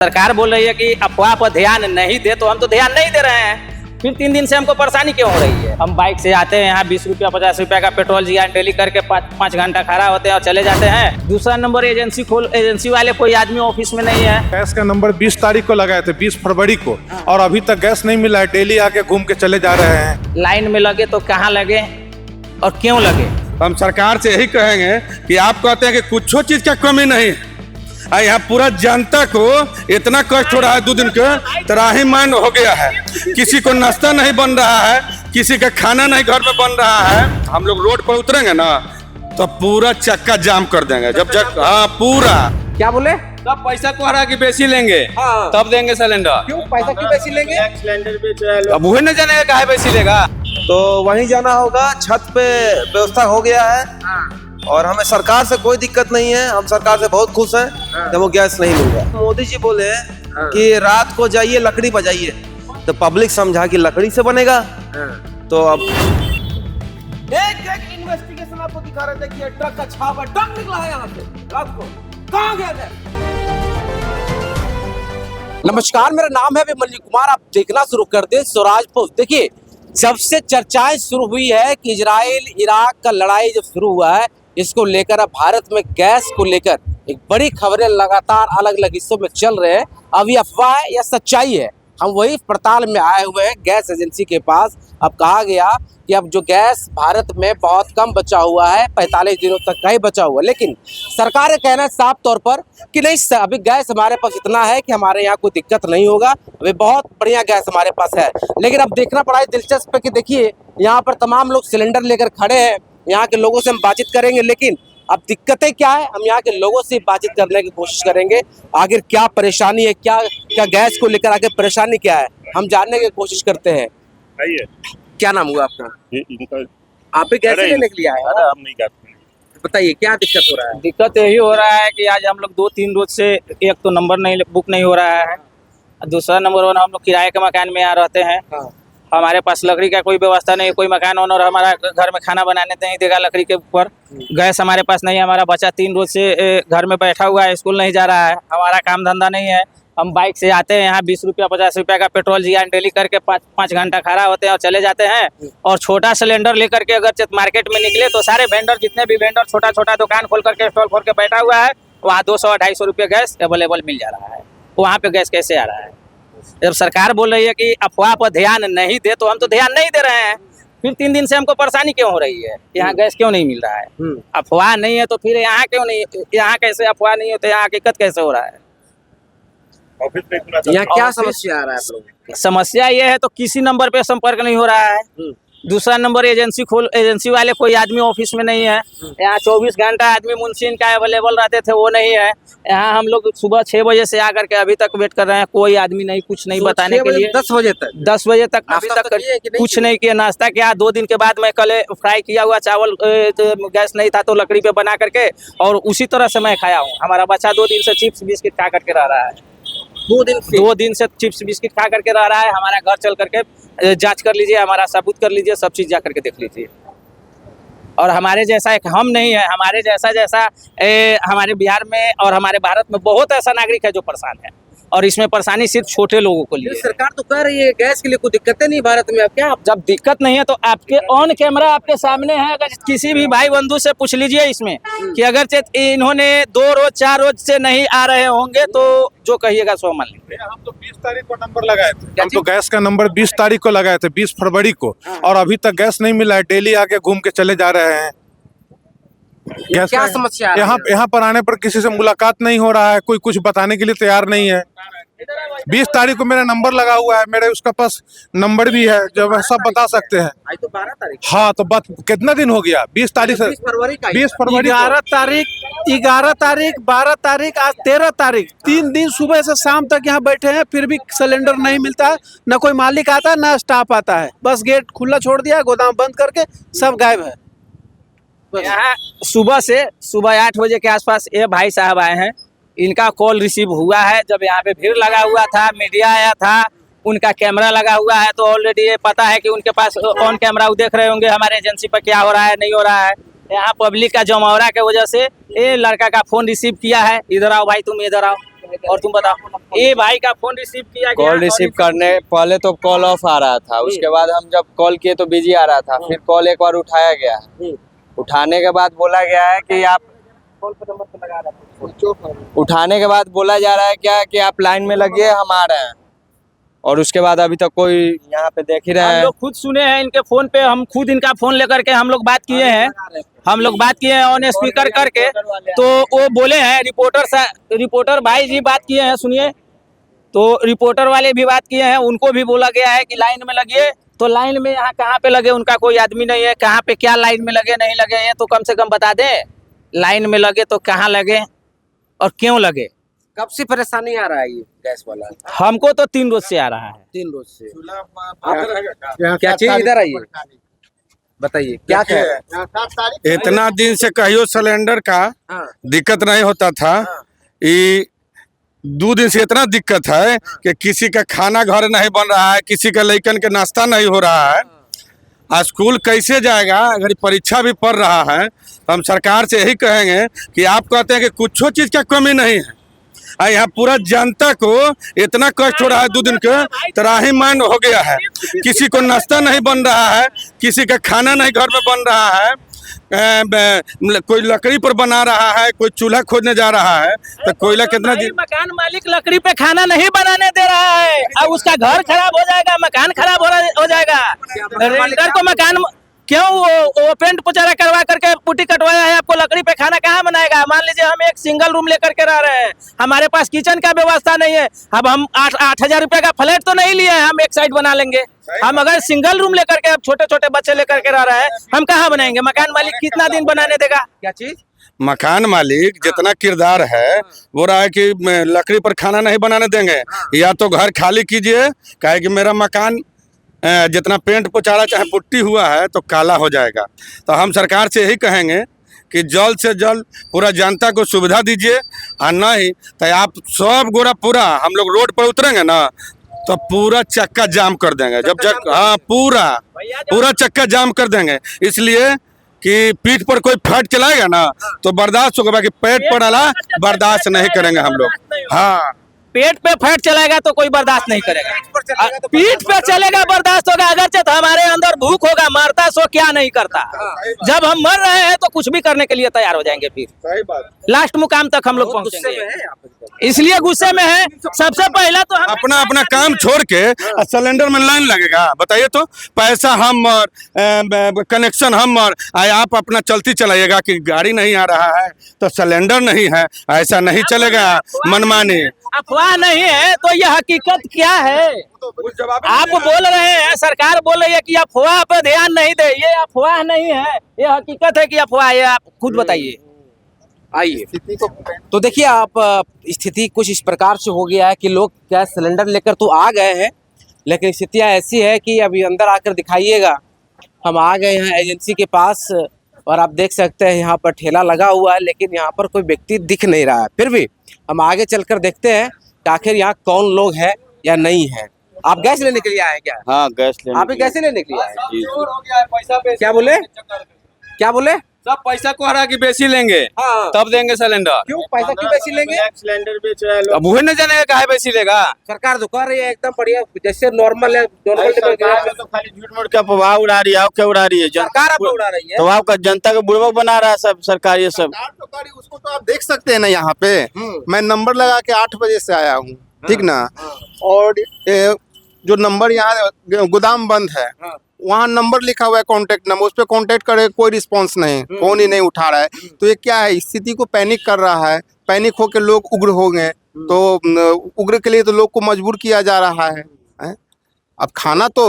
सरकार बोल रही है कि अफवाह पर ध्यान नहीं दे, तो हम तो ध्यान नहीं दे रहे हैं। फिर 3 दिन से हमको परेशानी क्यों हो रही है? हम बाइक से आते हैं यहाँ 20 रुपया 50 रुपया का पेट्रोल डेली करके 5 घंटा खड़ा होते हैं और चले जाते हैं। दूसरा नंबर एजेंसी वाले कोई आदमी ऑफिस में नहीं है। गैस का नंबर 20 तारीख को लगाए थे, 20 फरवरी को, और अभी तक गैस नहीं मिला है। डेली आके घूम के चले जा रहे हैं। लाइन में लगे तो कहाँ लगे और क्यों लगे? हम सरकार से यही कहेंगे कि आप कहते हैं कि कुछ चीज का कमी नहीं है, यहाँ पूरा जनता को इतना कष्ट हो रहा है। 2 दिन के त्राहिमाम हो गया है। किसी को नाश्ता नहीं बन रहा है, किसी का खाना नहीं घर में बन रहा है। हम लोग रोड पर उतरेंगे ना तो पूरा चक्का जाम कर देंगे। हाँ पूरा। क्या बोले? तब पैसा को हरा के बेची लेंगे, तब देंगे सिलेंडर। क्यों पैसा क्यों बेची लेंगे? सिलेंडर बेच रहे लोग। अब वही न जाने काहे बेची लेगा। तो वहीं जाना होगा। छत पे व्यवस्था हो गया है और हमें सरकार से कोई दिक्कत नहीं है। हम सरकार से बहुत खुश हैं जब वो गैस नहीं मिल रहा। मोदी जी बोले कि रात को जाइए लकड़ी बजाइए, तो पब्लिक समझा कि लकड़ी से बनेगा। तो अब एक इन्वेस्टिगेशन आपको दिखा रहे थे कि ट्रक का छापा ट्रक निकला है यहाँ से रात को। कहाँ गया था? नमस्कार, मेरा नाम है विमल कुमार। आप देखना शुरू कर दें स्वराज पोस्ट। देखिए, जब से चर्चाएं शुरू हुई है कि इजराइल इराक का लड़ाई जब शुरू हुआ है, इसको लेकर अब भारत में गैस को लेकर एक बड़ी खबरें लगातार अलग अलग हिस्सों में चल रहे हैं। अब ये अफवाह है या सच्चाई है? हम वही पड़ताल में आए हुए हैं गैस एजेंसी के पास। अब कहा गया कि अब जो गैस भारत में बहुत कम बचा हुआ है, 45 दिनों तक का ही बचा हुआ है, लेकिन सरकार का कहना है साफ तौर पर कि नहीं, अभी गैस हमारे पास इतना है कि हमारे यहाँ कोई दिक्कत नहीं होगा। अभी बहुत बढ़िया गैस हमारे पास है। लेकिन अब देखना पड़ा है दिलचस्प है कि देखिए, यहाँ पर तमाम लोग सिलेंडर लेकर खड़े हैं। यहाँ के लोगों से हम बातचीत करेंगे, लेकिन अब दिक्कतें क्या है, हम यहाँ के लोगों से बातचीत करने की कोशिश करेंगे। आखिर क्या परेशानी है, क्या गैस को लेकर आगे परेशानी क्या है, हम जानने की कोशिश करते हैं। क्या नाम हुआ आपका? आप भी गैस लेने के लिए आए हैं? हम नहीं करते। बताइए क्या दिक्कत हो रहा है? दिक्कत यही हो रहा है कि आज हम लोग 2-3 रोज से एक तो नंबर नहीं बुक नहीं हो रहा है, दूसरा नंबर वन हम लोग किराए के मकान में यहाँ रहते हैं। हमारे पास लकड़ी का कोई व्यवस्था नहीं, कोई मकान ओनर हमारा घर में खाना बनाने नहीं देगा लकड़ी के ऊपर। गैस हमारे पास नहीं है। हमारा बच्चा 3 रोज से घर में बैठा हुआ है, स्कूल नहीं जा रहा है। हमारा काम धंधा नहीं है। हम बाइक से आते हैं यहाँ 20 रुपया 50 रुपया का पेट्रोल डेली करके 5 घंटा खड़ा होते हैं और चले जाते हैं। और छोटा सिलेंडर लेकर के अगर मार्केट में निकले तो सारे वेंडर, जितने भी वेंडर छोटा छोटा दुकान खोल करके स्टॉल खोल के बैठा हुआ है, वहाँ 200-250 रुपये गैस अवेलेबल मिल जा रहा है। वहाँ पे गैस कैसे आ रहा है? जब सरकार बोल रही है कि अफवाह पर ध्यान नहीं दे, तो हम तो ध्यान नहीं दे रहे हैं। फिर 3 दिन से हमको परेशानी क्यों हो रही है? यहाँ गैस क्यों नहीं मिल रहा है? अफवाह नहीं है तो फिर यहाँ क्यों नहीं, यहाँ कैसे अफवाह नहीं होते, यहाँ हकीकत कैसे हो रहा है? यहाँ क्या समस्या आ रहा है आप लोगों को? समस्या ये है तो किसी नंबर पे संपर्क नहीं हो रहा है। दूसरा नंबर एजेंसी वाले कोई आदमी ऑफिस में नहीं है। यहाँ 24 घंटा आदमी मुंशी का अवेलेबल रहते थे, वो नहीं है। यहाँ हम लोग सुबह 6 बजे से आकर के अभी तक वेट कर रहे हैं, कोई आदमी नहीं, कुछ नहीं बताने के लिए। 10 बजे तक 10 बजे तक अभी तक कुछ नहीं किया। नाश्ता किया 2 दिन के बाद। मैं कल फ्राई किया हुआ चावल, गैस नहीं था तो लकड़ी पे बना करके और उसी तरह से मैं खाया हूँ। हमारा बच्चा 2 दिन से चिप्स बिस्किट खा करके रह रहा है। 2 दिन से चिप्स बिस्किट खा करके रह रहा है। हमारा घर चल करके जांच कर लीजिए, हमारा सबूत कर लीजिए, सब चीज जा करके देख लीजिए। और हमारे जैसा एक हम नहीं है, हमारे जैसा हमारे बिहार में और हमारे भारत में बहुत ऐसा नागरिक है जो परेशान है, और इसमें परेशानी सिर्फ छोटे लोगों को लिए। सरकार तो कह रही है गैस के लिए कोई दिक्कतें नहीं भारत में। अब क्या जब दिक्कत नहीं है तो आपके ऑन कैमरा आपके सामने है। अगर किसी भी भाई बंधु से पूछ लीजिए इसमें कि अगर इन्होंने 2 रोज 4 रोज से नहीं आ रहे होंगे तो जो कहिएगा सो मान लीजिए। हम तो 20 तारीख को नंबर लगाए थे। हम तो गैस का नंबर 20 तारीख को लगाए थे, 20 फरवरी को, और अभी तक गैस नहीं मिला है। डेली आके घूम के चले जा रहे हैं। गैस क्या समस्या यहाँ पर आने पर किसी से मुलाकात नहीं हो रहा है, कोई कुछ बताने के लिए तैयार नहीं है। 20 तारीख को मेरा नंबर लगा हुआ है, मेरे उसका पास नंबर भी है, जो वह सब बता सकते हैं। आज तो 12 तारीख। हाँ, तो बात कितना दिन हो गया? 20 तारीख से 20 फरवरी का 20 फरवरी 11 तारीख, 12 तारीख, आज 13 तारीख। 3 दिन सुबह से शाम तक यहाँ बैठे हैं, फिर भी सिलेंडर नहीं मिलता है। न कोई मालिक आता है, न स्टाफ आता है। बस गेट खुला छोड़ दिया, गोदाम बंद करके सब गायब है। यहाँ सुबह 8 बजे के आसपास ये भाई साहब आए हैं। इनका कॉल रिसीव हुआ है जब यहाँ पे भीड़ लगा हुआ था, मीडिया आया था, उनका कैमरा लगा हुआ है, तो ऑलरेडी ये पता है कि उनके पास ऑन कैमरा वो देख रहे होंगे हमारे एजेंसी पर क्या हो रहा है, नहीं हो रहा है। यहाँ पब्लिक का जमावड़ा के वजह से ये लड़का का फोन रिसीव किया है, इधर आओ भाई, तुम इधर आओ। और तुम बताओ, ये भाई का फोन रिसीव किया गया, कॉल रिसीव करने पहले तो कॉल ऑफ आ रहा था, उसके बाद हम जब कॉल किए तो बिजी आ रहा था, फिर कॉल एक बार उठाया गया, उठाने के बाद बोला गया है कि आप उठाने के बाद बोला जा रहा है क्या कि आप लाइन में लगिए, हम आ रहे हैं। और उसके बाद अभी तक कोई यहाँ पे देख ही रहे हम हैं। लोग खुद सुने हैं इनके फोन पे, हम खुद इनका फोन लेकर के हम लोग बात किए हैं ऑन स्पीकर करके, तो वो बोले हैं रिपोर्टर भाई जी बात किए हैं, सुनिए। तो रिपोर्टर वाले भी बात किए हैं, उनको भी बोला गया है कि लाइन में लगिए, तो लाइन में यहाँ कहाँ पे लगे उनका कोई आदमी नहीं है, कहाँ पे क्या लाइन में लगे नहीं लगे ये तो कम से कम बता दें, लाइन में लगे तो कहाँ लगे और क्यों लगे। कब से परेशानी आ रहा है ये गैस वाला? हमको तो 3 रोज से आ रहा है। 3 रोज से। क्या चीज इधर आइए, बताइए क्या है? इतना दिन से कहियो सिलेंडर का हाँ। दिक्कत नहीं होता था, ये 2 दिन से इतना दिक्कत है कि किसी का खाना घर नहीं बन रहा है, किसी का लड़कन के नाश्ता नहीं हो रहा है। स्कूल कैसे जाएगा अगर परीक्षा भी पड़ रहा है, तो हम सरकार से यही कहेंगे कि आप कहते हैं कि कुछ चीज का कमी नहीं है, यहाँ पूरा जनता को इतना कष्ट हो रहा है, 2 दिन का त्राहिमाम हो गया है, किसी को नाश्ता नहीं बन रहा है, किसी का खाना नहीं घर में बन रहा है, कोई लकड़ी पर बना रहा है, कोई चूल्हा खोदने जा रहा है, तो कोयला कितना दिन। मकान मालिक लकड़ी पे खाना नहीं बनाने दे रहा है, अब उसका घर खराब हो जाएगा, मकान खराब हो जाएगा। रेंटर को मकान क्यों वो पेंट पुचारा करवा करके पुट्टी कटवाया है, आपको लकड़ी पे खाना कहाँ बनाएगा। मान लीजिए हम एक सिंगल रूम लेकर के रह रहे हैं, हमारे पास किचन का व्यवस्था नहीं है, अब हम 8,000 रुपए का फ्लैट तो नहीं लिए हैं, हम एक साइड बना लेंगे। हम अगर सिंगल रूम लेकर के अब छोटे छोटे बच्चे लेकर के रह रहे हैं, हम कहाँ बनाएंगे। मकान मालिक कितना दिन बनाने देगा। क्या चीज? मकान मालिक जितना किरदार है वो रहा है कि लकड़ी पर खाना नहीं बनाने देंगे, या तो घर खाली कीजिए, कहे कि मेरा मकान जितना पेंट पोचाड़ा चाहे पुट्टी हुआ है तो काला हो जाएगा। तो हम सरकार से यही कहेंगे कि जल्द से जल्द पूरा जनता को सुविधा दीजिए, और नहीं तो आप सब गोरा पूरा हम लोग रोड पर उतरेंगे ना तो पूरा चक्का जाम कर देंगे। हाँ पूरा चक्का जाम कर देंगे, इसलिए कि पीठ पर कोई फट चलाएगा ना तो बर्दाश्त होगा, बाकी पेट पर अला बर्दाश्त नहीं करेंगे हम लोग। हाँ, पेट पे फैट चलाएगा तो कोई बर्दाश्त नहीं करेगा, पीठ पे चलेगा बर्दाश्त होगा। अगर हमारे अंदर भूख होगा, मरता सो क्या नहीं करता। जब हम मर रहे हैं तो कुछ भी करने के लिए तैयार हो जाएंगे, फिर सही बात। लास्ट मुकाम तक हम लोग पहुंचेंगे, इसलिए गुस्से में है। सबसे पहला तो हम अपना अपना काम छोड़ के सिलेंडर में लाइन लगेगा, बताइए तो। पैसा हम और कनेक्शन हम और आप अपना चलती चलाइएगा कि गाड़ी नहीं आ रहा है तो सिलेंडर नहीं है, ऐसा नहीं चलेगा मनमानी। अफवाह नहीं है तो ये हकीकत क्या है। आप बोल रहे हैं, सरकार बोल रही है कि अफवाह पर ध्यान नहीं दे, ये अफवाह नहीं है, ये हकीकत है कि अफवाह है। आप खुद बताइए। आइए तो देखिए आप, स्थिति कुछ इस प्रकार से हो गया है कि लोग गैस सिलेंडर लेकर तो आ गए हैं, लेकिन स्थितियां ऐसी है कि अभी अंदर आकर दिखाइएगा। हम आ गए हैं एजेंसी के पास और आप देख सकते हैं यहाँ पर ठेला लगा हुआ है, लेकिन यहाँ पर कोई व्यक्ति दिख नहीं रहा है। फिर भी हम आगे चलकर देखते हैं कि आखिर यहाँ कौन लोग हैं या नहीं है। आप गैस लेने के लिए आए क्या? हाँ, गैस लेने आप भी गैस लेने के लिए आए? क्या बोले? सब पैसा को हरा के बेची लेंगे, हाँ। तब देंगे सिलेंडर। क्यों पैसा क्यों बेची लेंगे? सिलेंडर बेच रहे हैं, अब वही न जानेगा काहे बेची लेगा। सरकार तो कर रही है एकदम बढ़िया, जैसे नॉर्मल है। तो खाली झूठ मूठ का प्रभाव उड़ा रही है, क्या उड़ा रही है सरकार आपको उड़ा रही है। तो आपका जनता को बुड़बक बना रहा है सब सरकार, ये सब। उसको तो आप देख सकते हैं ना, यहाँ पे मैं नंबर लगा के 8 बजे से आया हूँ, ठीक ना। और जो नंबर यहाँ गोदाम बंद है, वहाँ नंबर लिखा हुआ है कॉन्टेक्ट नंबर, उस पर कॉन्टेक्ट करे कोई रिस्पांस नहीं, फोन ही नहीं उठा रहा है। तो ये क्या है, स्थिति को पैनिक कर रहा है। पैनिक होकर लोग उग्र हो गए, तो उग्र के लिए तो लोग को मजबूर किया जा रहा है। अब खाना तो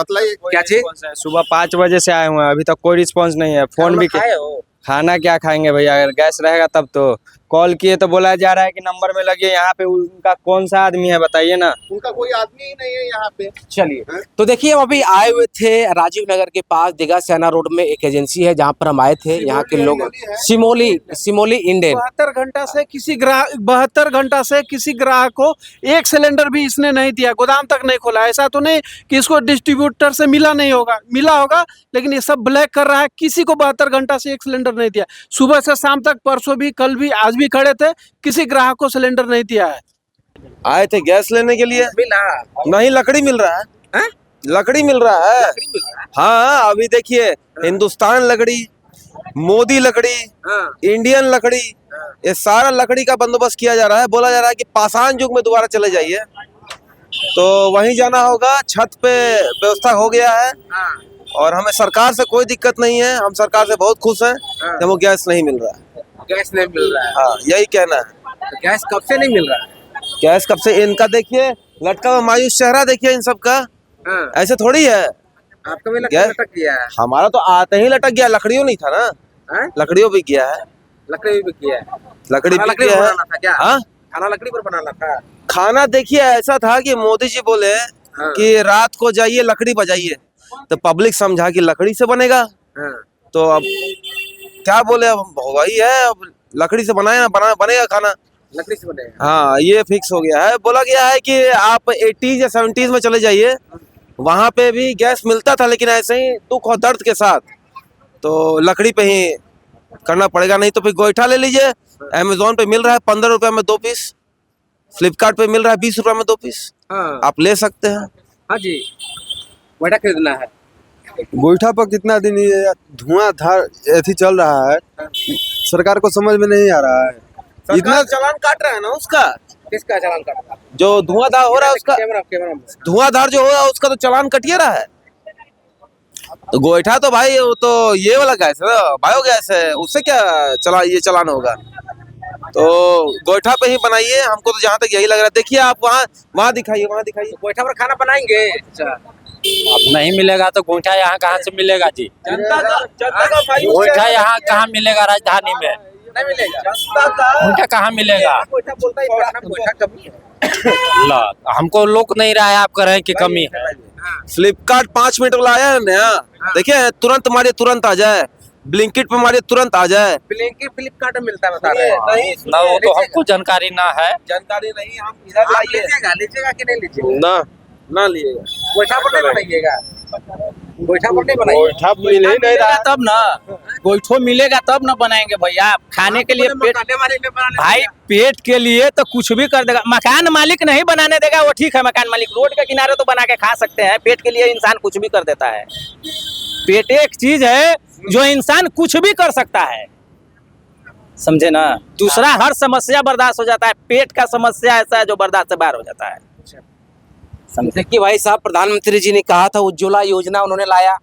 मतलब क्या चीज? सुबह 5 बजे से आए हुए हैं, अभी तक कोई रिस्पांस नहीं है। फोन भी खाए हो? खाना क्या खाएंगे भैया, अगर गैस रहेगा तब तो। कॉल किए तो बोला जा रहा है कि नंबर में लगिए। यहाँ पे उनका कौन सा आदमी है बताइए ना, उनका कोई आदमी ही नहीं है यहाँ पे। चलिए तो देखिए, हम अभी आए हुए थे राजीव नगर के पास दिघा सेना रोड में एक एजेंसी है जहाँ पर हम आए थे। यहाँ के लोग सिमोली इंडियन 72 घंटा से किसी ग्राहक को एक सिलेंडर भी इसने नहीं दिया, गोदाम तक नहीं खोला। ऐसा तो नहीं कि इसको डिस्ट्रीब्यूटर से मिला होगा, लेकिन ये सब ब्लैक कर रहा है। किसी को 72 घंटा से एक सिलेंडर नहीं दिया। सुबह से शाम तक, परसों भी, कल भी, आज भी खड़े थे, किसी ग्राहक को सिलेंडर नहीं दिया है। आए थे गैस लेने के लिए, मिला नहीं लकड़ी मिल रहा है, लकड़ी मिल रहा है। हाँ अभी देखिए, हिंदुस्तान लकड़ी, मोदी लकड़ी, इंडियन लकड़ी, ये सारा लकड़ी का बंदोबस्त किया जा रहा है। बोला जा रहा है कि पाषाण युग में दोबारा चले जाइए, तो वहीं जाना होगा। छत पे व्यवस्था हो गया है और हमें सरकार से कोई दिक्कत नहीं है। हम सरकार से बहुत खुश हैं कि हमको गैस नहीं मिल रहा है। गैस नहीं मिल रहा है, हाँ यही कहना है। तो गैस कब से नहीं मिल रहा है? गैस कब से, इनका देखिए लटका हुआ मायूस चेहरा देखिए इन सब का, ऐसे थोड़ी है। आपका भी गैस लटक गया है? हमारा तो आते ही लटक गया, लकड़ियों नहीं था ना, लकड़ियों भी गया है, लकड़ी भी किया है, लकड़ी खाना भी लकड़ी गया पर है। बनाना था क्या? हाँ खाना लकड़ी पर बनाना था। खाना देखिए ऐसा था कि मोदी जी बोले कि रात को जाइए लकड़ी बजाइए, तो पब्लिक समझा कि लकड़ी से बनेगा, तो अब क्या बोले, अब वही है, अब लकड़ी से बनेगा खाना, लकड़ी से बनेगा। हाँ ये फिक्स हो गया है। बोला गया है कि आप 80s या 70s में चले जाइए, वहां पे भी गैस मिलता था, लेकिन ऐसे ही दुख और दर्द के साथ, तो लकड़ी पे ही करना पड़ेगा। नहीं तो फिर गोईठा ले लीजिए, अमेजोन पे मिल रहा है 15 रुपए में 2 पीस, फ्लिपकार्ट पे मिल रहा है 20 रुपए में 2 पीस, आप ले सकते हैं। हाँ जी, गोईठा खरीदना है। गोईठा पर कितना दिन ये धुआंधार ऐसी चल रहा है, सरकार को समझ में नहीं आ रहा है। इतना चालान काट रहा है ना उसका, किसका चालान काटना? जो धुआंधार हो रहा है उसका, कैमरा धुआंधार जो हो रहा है उसका तो चालान कटिए रहा है। तो गोईठा तो भाई वो तो ये वाला गैस है, बायोगैस है, उससे क्या ये चालान होगा। तो गोईठा पे ही बनाइए, हमको तो जहाँ तक यही लग रहा है। देखिए आप वहाँ दिखाइए, वहाँ दिखाइए। गोईठा पर खाना बनाएंगे? अच्छा, अब नहीं मिलेगा तो गोईठा यहाँ कहाँ से मिलेगा जी? जनता का गोईठा यहाँ कहाँ मिलेगा? राजधानी में नहीं मिलेगा। गोईठा कहाँ मिलेगा? गोईठा बोलता है पटना में गोईठा कमी है। ला, हमको लोक नहीं रहा है, आप कह रहे हैं कि कमी है। फ्लिपकार्ट 5 मिनट वाला आया है नया, देखिए तुरंत मारिए तुरंत आ जाए, ब्लिंकिट पे मारिए तुरंत आ जाए। ब्लिंकिट फ्लिपकार्ट में मिलता बता रहे हैं। नहीं ना वो तो हमको जानकारी ना है। जानकारी नहीं, हम इधर आप लाइए लीजिएगा कि नहीं लीजिएगा? ना लिएगा। गोईठा पर नहीं बनाइएगा, गोईठा पर नहीं बनाइएगा। गोईठा मिलेगा तब ना, गोईठो मिलेगा तब ना बनाएंगे भैया। खाने के लिए पेट, भाई पेट के लिए तो कुछ भी कर देगा। मकान मालिक नहीं बनाने देगा वो ठीक है, मकान मालिक रोड के किनारे तो बना के खा सकते हैं। पेट के लिए इंसान कुछ भी कर देता है। पेट एक चीज है जो इंसान कुछ भी कर सकता है, समझे ना। दूसरा हर समस्या बर्दाश्त हो जाता है, पेट का समस्या ऐसा है जो बर्दाश्त से बाहर हो जाता है। देखिए भाई साहब, प्रधानमंत्री जी ने कहा था उज्ज्वला योजना उन्होंने लाया,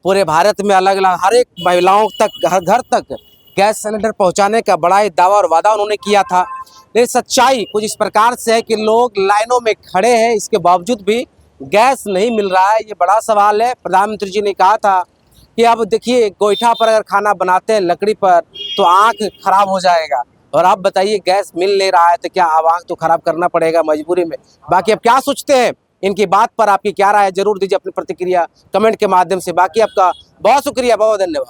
पूरे भारत में अलग अलग हर एक महिलाओं तक, हर घर तक गैस सिलेंडर पहुंचाने का बड़ा ही दावा और वादा उन्होंने किया था। लेकिन सच्चाई कुछ इस प्रकार से है कि लोग लाइनों में खड़े हैं, इसके बावजूद भी गैस नहीं मिल रहा है। ये बड़ा सवाल है। प्रधानमंत्री जी ने कहा था कि अब देखिए गोईठा पर अगर खाना बनाते हैं लकड़ी पर तो आँख खराब हो जाएगा, और आप बताइए गैस मिल नहीं रहा है तो क्या अब आँख तो खराब करना पड़ेगा मजबूरी में। बाकी अब क्या सोचते हैं इनकी बात पर, आपकी क्या राय है, जरूर दीजिए अपनी प्रतिक्रिया कमेंट के माध्यम से। बाकी आपका बहुत शुक्रिया, बहुत धन्यवाद।